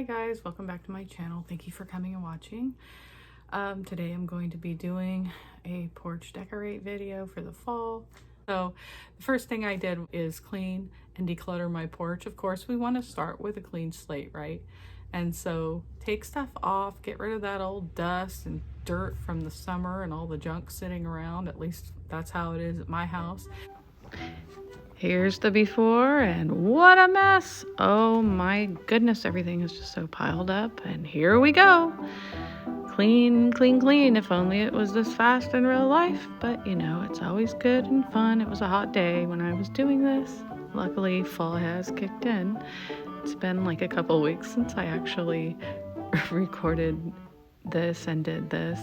guys, welcome back to my channel. Thank you for coming and watching. Today I'm going to be doing a porch decorate video for the fall. So the first thing I did is clean and declutter my porch. Of course, we want to start with a clean slate, right? And so take stuff off, get rid of that old dust and dirt from the summer and all the junk sitting around. At least that's how it is at my house. Here's the before, and what a mess. Oh my goodness, everything is just so piled up, and here we go. Clean, clean, clean. If only it was this fast in real life, but you know, it's always good and fun. It was a hot day when I was doing this. Luckily, fall has kicked in. It's been like a couple weeks since I actually recorded this and did this.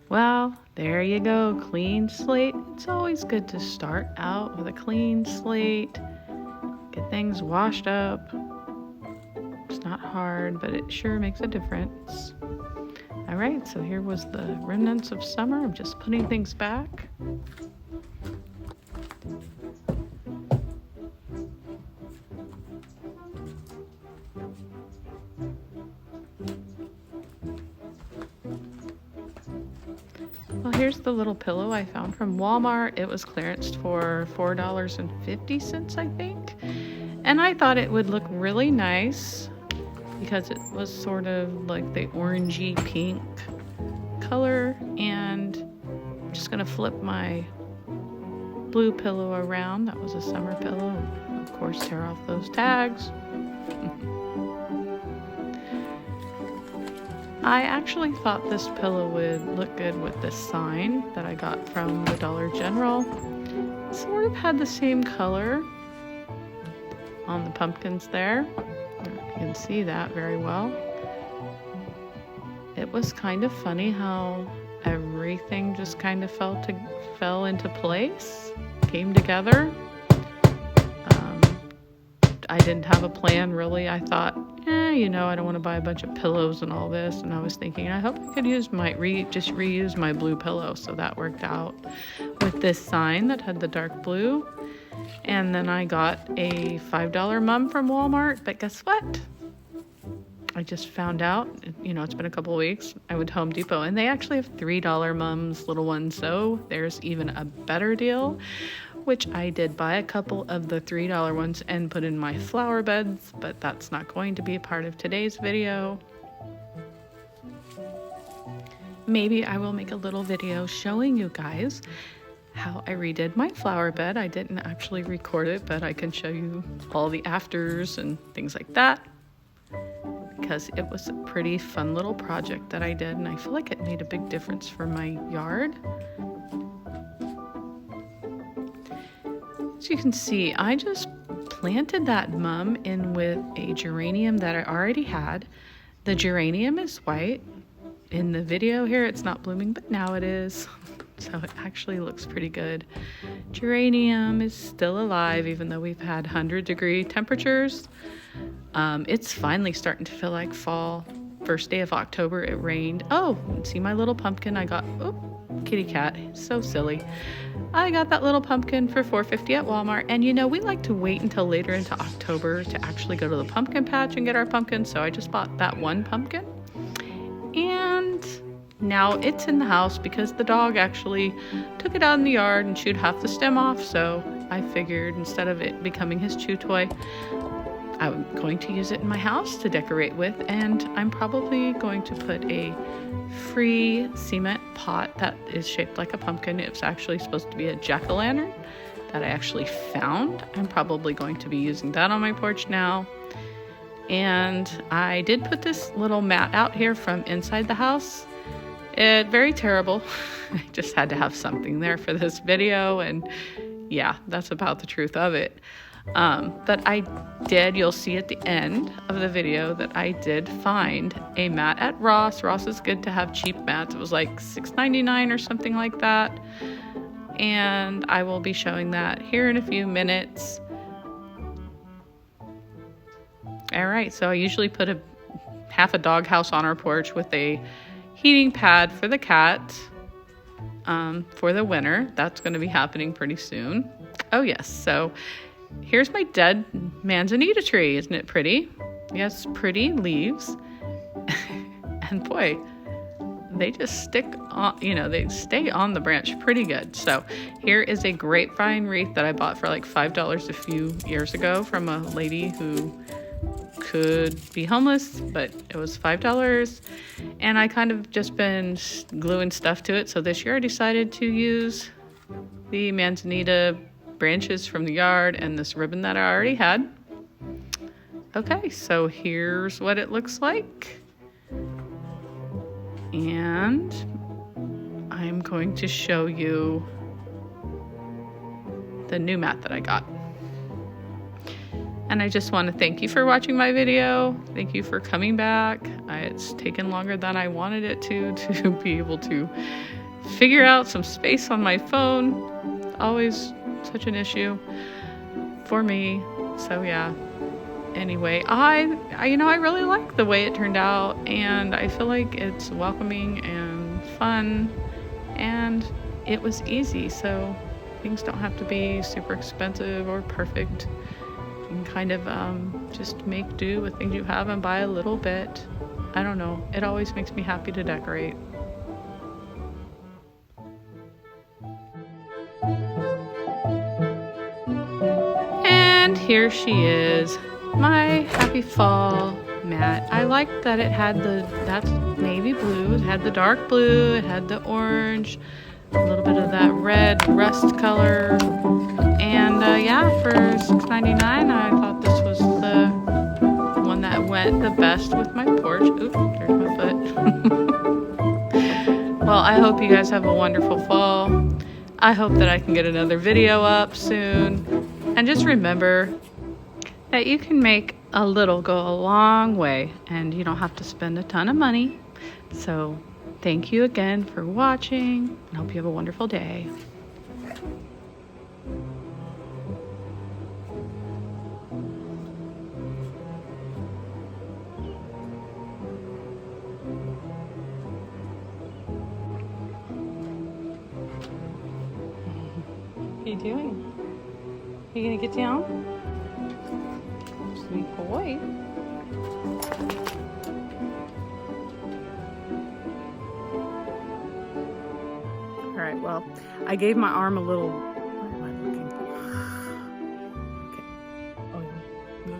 Well, there you go, clean slate. It's always good to start out with a clean slate, get things washed up. It's not hard, but it sure makes a difference. All right, so here was the remnants of summer. I'm just putting things back. Well, here's the little pillow I found from Walmart. It was clearanced for $4.50, I think. And I thought it would look really nice because it was sort of like the orangey pink color. And I'm just gonna flip my blue pillow around. That was a summer pillow. Of course, tear off those tags. I actually thought this pillow would look good with this sign that I got from the Dollar General. It sort of had the same color on the pumpkins there. You can see that very well. It was kind of funny how everything just kind of fell into place, came together. I didn't have a plan really. I thought, you know, I don't want to buy a bunch of pillows and all this. And I was thinking, I hope I could use just reuse my blue pillow. So that worked out with this sign that had the dark blue. And then I got a $5 mum from Walmart. But guess what? I just found out, you know, it's been a couple of weeks. I went to Home Depot and they actually have $3 mums, little ones. So there's even a better deal, which I did buy a couple of the $3 ones and put in my flower beds, but that's not going to be a part of today's video. Maybe I will make a little video showing you guys how I redid my flower bed. I didn't actually record it, but I can show you all the afters and things like that, because it was a pretty fun little project that I did, and I feel like it made a big difference for my yard. As you can see, I just planted that mum in with a geranium that I already had. The geranium is white. In the video here, it's not blooming, but now it is. So it actually looks pretty good. Geranium is still alive, even though we've had 100-degree temperatures. It's finally starting to feel like fall. First day of October, it rained. Oh, see my little pumpkin I got. Oh, kitty cat, so silly. I got that little pumpkin for $4.50 at Walmart, and you know, we like to wait until later into October to actually go to the pumpkin patch and get our pumpkins, so I just bought that one pumpkin. And now it's in the house because the dog actually took it out in the yard and chewed half the stem off, so I figured instead of it becoming his chew toy, I'm going to use it in my house to decorate with, and I'm probably going to put a free cement pot that is shaped like a pumpkin. It's actually supposed to be a jack-o'-lantern that I actually found. I'm probably going to be using that on my porch now. And I did put this little mat out here from inside the house. Very terrible. I just had to have something there for this video, and yeah, that's about the truth of it. But I did, you'll see at the end of the video that I did find a mat at Ross. Ross is good to have cheap mats. It was like $6.99 or something like that. And I will be showing that here in a few minutes. All right, so I usually put a half a dog house on our porch with a heating pad for the cat for the winter. That's going to be happening pretty soon. Oh yes, so here's my dead manzanita tree. Isn't it pretty? Yes, pretty leaves. And boy, they just stick on, they stay on the branch pretty good. So here is a grapevine wreath that I bought for like $5 a few years ago from a lady who could be homeless, but it was $5. And I kind of just been gluing stuff to it. So this year I decided to use the manzanita branches from the yard and this ribbon that I already had. Okay, so here's what it looks like. And I'm going to show you the new mat that I got. And I just want to thank you for watching my video. Thank you for coming back. It's taken longer than I wanted it to be able to figure out some space on my phone. Always such an issue for me. So yeah. Anyway, I really like the way it turned out, and I feel like it's welcoming and fun, and it was easy. So things don't have to be super expensive or perfect. You can kind of just make do with things you have and buy a little bit. I don't know. It always makes me happy to decorate. And here she is. My happy fall mat. I liked that it had that's navy blue, it had the dark blue, it had the orange, a little bit of that red rust color, and yeah, for $6.99 I thought this was the one that went the best with my porch. Oop, there's my foot. Well, I hope you guys have a wonderful fall. I hope that I can get another video up soon, and just remember that you can make a little go a long way, and you don't have to spend a ton of money. So thank you again for watching, and hope you have a wonderful day. What are you doing? Are you gonna get down? Sweet boy. All right, well, I gave my arm a little, where am I looking? Okay. Oh, yeah.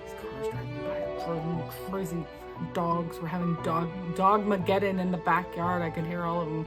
These cars driving by are driving me crazy. Dogs, we're having dogmageddon in the backyard. I can hear all of them.